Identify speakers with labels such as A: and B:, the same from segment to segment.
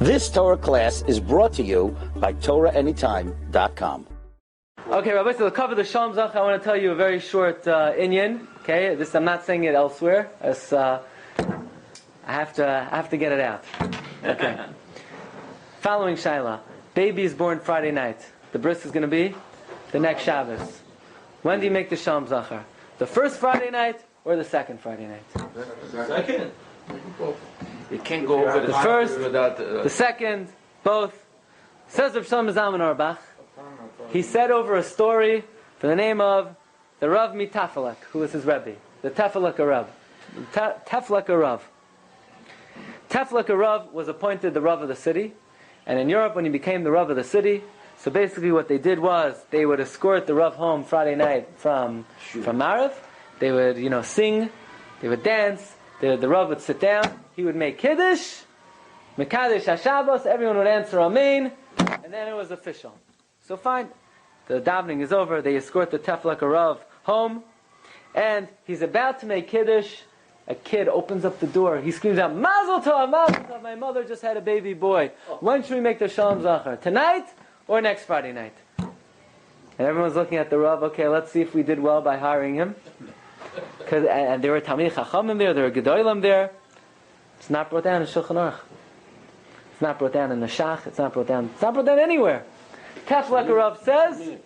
A: This Torah class is brought to you by TorahAnytime.com.
B: Okay, Rabbi, so to cover the Shalom Zachor, I want to tell you a very short inyan. Okay, this I'm not saying it elsewhere. I have to get it out. Okay. Following Shaila, baby is born Friday night. The bris is going to be the next Shabbos. When do you make the Shalom Zachor? The first Friday night or the second Friday night?
C: Second.
D: You can't go over
B: the first, the second, both. Says Rav Shalom Zalman Auerbach. He said over a story for the name of the Rav Mitafelek, who was his Rabbi. The Tefelek Rav. Tefelek Rav. Tefelek Rav was appointed the Rav of the city. And in Europe, when he became the Rav of the city, so basically what they did was they would escort the Rav home Friday night from Mariv. They would, sing. They would dance. The Rav would sit down. He would make Kiddush. Mekadesh HaShabbos. Everyone would answer Amen. And then it was official. So fine. The davening is over. They escort the Tefelek Rav home. And he's about to make Kiddush. A kid opens up the door. He screams out, Mazel Tov, Mazel Tov. My mother just had a baby boy. When should we make the Shalom Zachor? Tonight or next Friday night? And everyone's looking at the Rav. Okay, let's see if we did well by hiring him. And there were Talmidei Chachamim there. There were Gedolim there. It's not brought down in Shulchan Aruch. It's not brought down in the Shach. It's not brought down anywhere. Tefelek Rav says,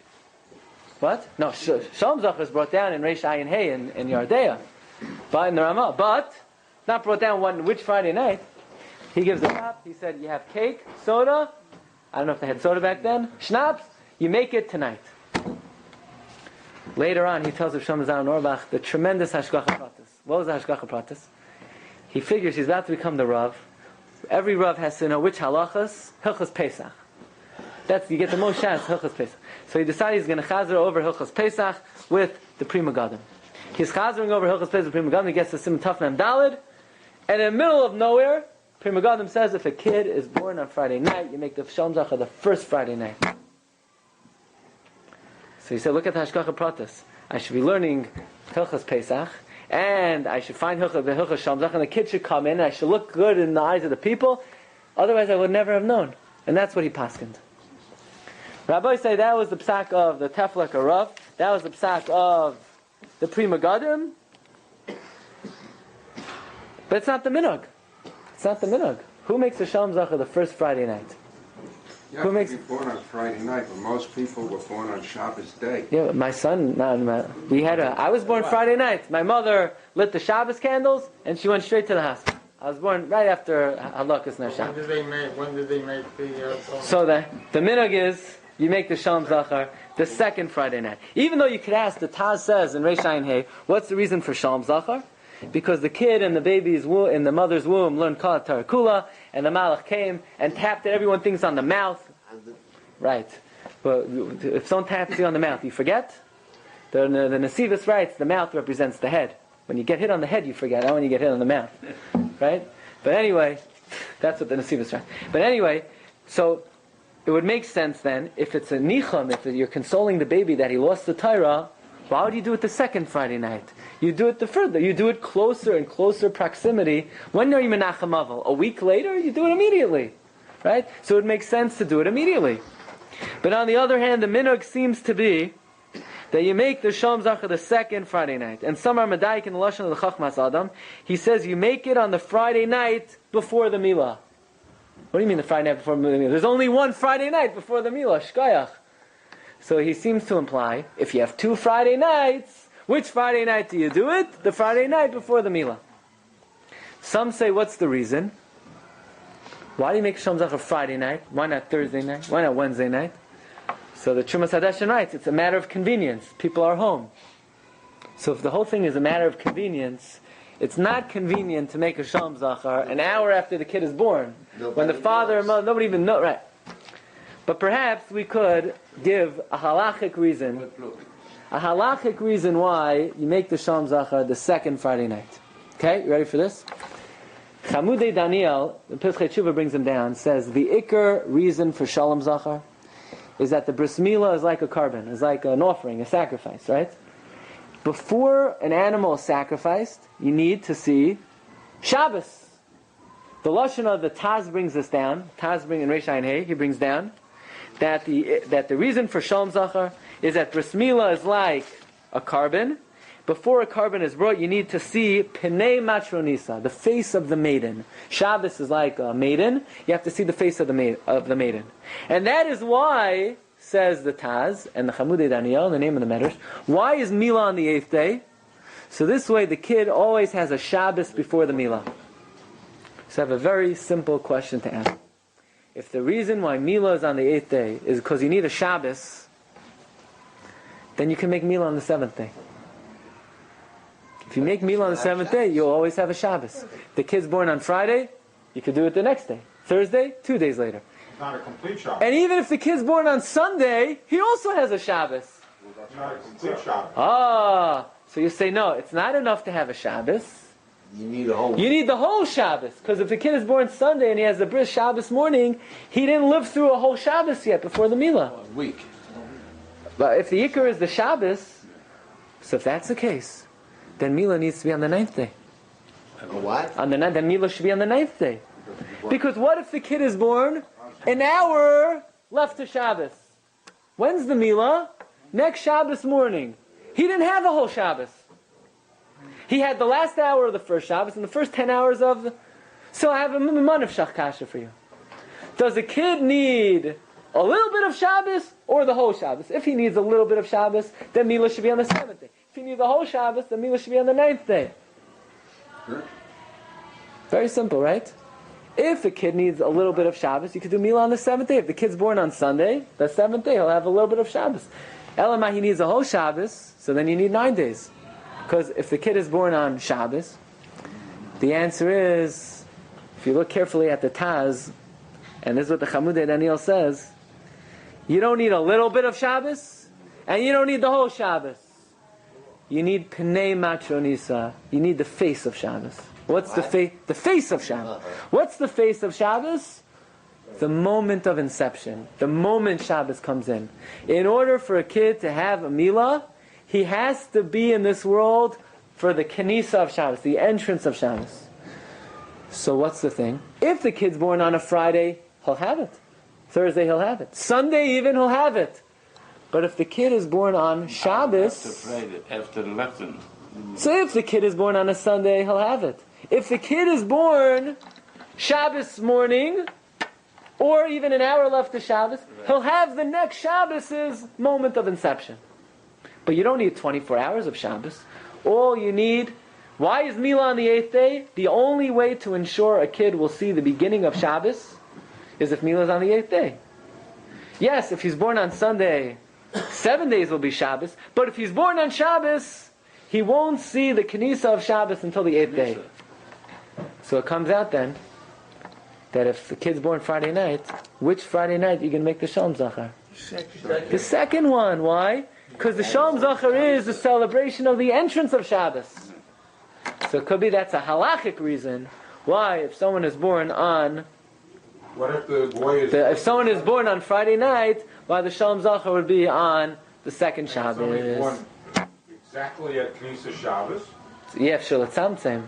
B: what? No, Shalom Zachor is brought down in Reish Ayin Hey in Yardea, but in the Ramah. But not brought down which Friday night. He gives a top. He said, you have cake, soda. I don't know if they had soda back then. Schnapps. You make it tonight. Later on, he tells Rav Shalom Zalman Auerbach the tremendous Hashgacha Pratis. What was the Hashgacha Pratis? He figures he's about to become the Rav. Every Rav has to know which halachas, Hilchas Pesach. You get the most chance, Hilchas Pesach. So he decided he's going to chazer over Hilchas Pesach with the Pri Megadim. He's chazering over Hilchas Pesach with Pri Megadim. He gets to Sim Taf Mem Daled. And in the middle of nowhere, Pri Megadim says if a kid is born on Friday night, you make the Shalom Zachor the first Friday night. So he said, look at the Hashgacha Pratis. I should be learning Hilchas Pesach, and I should find the Hilchas Shalom Zachor, and the kid should come in, and I should look good in the eyes of the people. Otherwise, I would never have known. And that's what he paskined. Rabbi say that was the psak of the Tefelek Rav. That was the psak of the Pri Megadim. But it's not the minhag. It's not the minhag. Who makes the Shalom Zachor the first Friday night?
E: You have to be born on Friday night, but most people were born on Shabbos day.
B: Yeah, my son, I was born Friday night. My mother lit the Shabbos candles, and she went straight to the hospital. I was born right after Halakas Nashah.
C: When did they make the...
B: So the minhag is, you make the Shalom Zachor the second Friday night. Even though you could ask, the Taz says in Reish Ayin Hey, what's the reason for Shalom Zachor? Because the kid in the baby's womb, in the mother's womb, learned Kala Tarakula, and the Malach came and tapped it. Everyone thinks on the mouth. Right. But if someone taps you on the mouth, you forget? The Nesivus writes, the mouth represents the head. When you get hit on the head, you forget. Not when you get hit on the mouth. Right? But anyway, that's what the Nesivus writes. But anyway, so it would make sense then, if it's a nicham, if you're consoling the baby that he lost the Torah, why would you do it the second Friday night? You do it the further. You do it closer and closer proximity. When are you Menachem Avel? A week later? You do it immediately. Right? So it makes sense to do it immediately. But on the other hand, the minhag seems to be that you make the Shalom Zachor the second Friday night. And some are Medayik in the Lashon of the Chachmas Adam. He says you make it on the Friday night before the Milah. What do you mean the Friday night before the Milah? There's only one Friday night before the Milah, Shkayach. So he seems to imply, if you have two Friday nights, which Friday night do you do it? The Friday night before the Milah. Some say, what's the reason? Why do you make Shalom Zachor Friday night? Why not Thursday night? Why not Wednesday night? So the Chumash Hadeshin writes, it's a matter of convenience. People are home. So if the whole thing is a matter of convenience, it's not convenient to make a Shalom Zachor an hour after the kid is born. When the father and mother, nobody even knows. Right. But perhaps we could give a halachic reason. A halachic reason why you make the Shalom Zachor the second Friday night. Okay, you ready for this? Chamudei Daniel, the Pischei Tshuva brings him down, says the ikar reason for Shalom Zachor is that the bris milah is like a carbon, is like an offering, a sacrifice, right? Before an animal is sacrificed, you need to see Shabbos. The lashon of the Taz brings us down. Taz brings in Reish Ayin Hey, he brings down that the reason for Shalom Zachor is that bris milah is like a carbon. Before a carbon is brought, you need to see Pnei Matronisa, the face of the maiden. Shabbos is like a maiden. You have to see the face of the maiden. And that is why, says the Taz and the Chamudei Daniel, the name of the Medrash, why is Milah on the 8th day? So this way the kid always has a Shabbos before the Milah. So I have a very simple question to ask. If the reason why Milah is on the 8th day is because you need a Shabbos, then you can make Milah on the 7th day. If you make Milah on the 7th day, you'll always have a Shabbos. The kid's born on Friday, you could do it the next day. Thursday, 2 days later.
E: Not a complete Shabbos.
B: And even if the kid's born on Sunday, he also has a Shabbos.
E: It's not a complete Shabbos.
B: Ah, so you say, no, it's not enough to have a Shabbos.
D: You need a whole
B: You need the whole Shabbos. Because if the kid is born Sunday and he has the bris Shabbos morning, he didn't live through a whole Shabbos yet before the Milah.
D: week.
B: But if the Ikar is the Shabbos, so if that's the case, then Milah needs to be on the 9th day.
D: What?
B: On the 9th, then Milah should be on the 9th day. Because what if the kid is born an hour left to Shabbos? When's the Milah? Next Shabbos morning. He didn't have a whole Shabbos. He had the last hour of the first Shabbos and the first 10 hours of the... So I have a man of Shach Kasha for you. Does a kid need a little bit of Shabbos or the whole Shabbos? If he needs a little bit of Shabbos, then Milah should be on the 7th day. If you need the whole Shabbos, then Milah should be on the 9th day. Very simple, right? If a kid needs a little bit of Shabbos, you could do Milah on the 7th day. If the kid's born on Sunday, the 7th day, he'll have a little bit of Shabbos. Elamai, he needs a whole Shabbos, so then you need 9 days. Because if the kid is born on Shabbos, the answer is, if you look carefully at the Taz, and this is what the Chamudei Daniel says, you don't need a little bit of Shabbos, and you don't need the whole Shabbos. You need Pnei Matronisa. You need the face of Shabbos. What's the face? The face of Shabbos. What's the face of Shabbos? The moment of inception. The moment Shabbos comes in. In order for a kid to have a Milah, he has to be in this world for the Kenisa of Shabbos, the entrance of Shabbos. So what's the thing? If the kid's born on a Friday, he'll have it. Thursday, he'll have it. Sunday even, he'll have it. But if the kid is born on Shabbos...
D: After Friday, after the lesson.
B: So if the kid is born on a Sunday, he'll have it. If the kid is born Shabbos morning, or even an hour left to Shabbos, he'll have the next Shabbos' moment of inception. But you don't need 24 hours of Shabbos. All you need... Why is Milah on the 8th day? The only way to ensure a kid will see the beginning of Shabbos is if Milah is on the 8th day. Yes, if he's born on Sunday, 7 days will be Shabbos. But if he's born on Shabbos, he won't see the Kenisa of Shabbos until the 8th day. So it comes out then that if the kid's born Friday night, which Friday night you can make the Shalom Zachor? The second one. Why? Because the Shalom Zachor is the celebration of the entrance of Shabbos. So it could be that's a halachic reason why if someone is born on...
E: What if the boy is...
B: If someone is born on Friday night, why the Shalom Zachor would be on the second
E: Somebody's
B: Shabbos.
E: born exactly at Knesset Shabbos?
B: Yeah, Shulatzamtzem.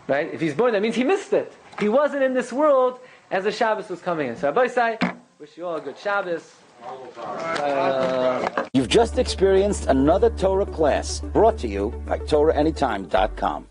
B: Right? If he's born, that means he missed it. He wasn't in this world as the Shabbos was coming in. So Rabbi say, wish you all a good Shabbos.
A: You've just experienced another Torah class brought to you by TorahAnytime.com.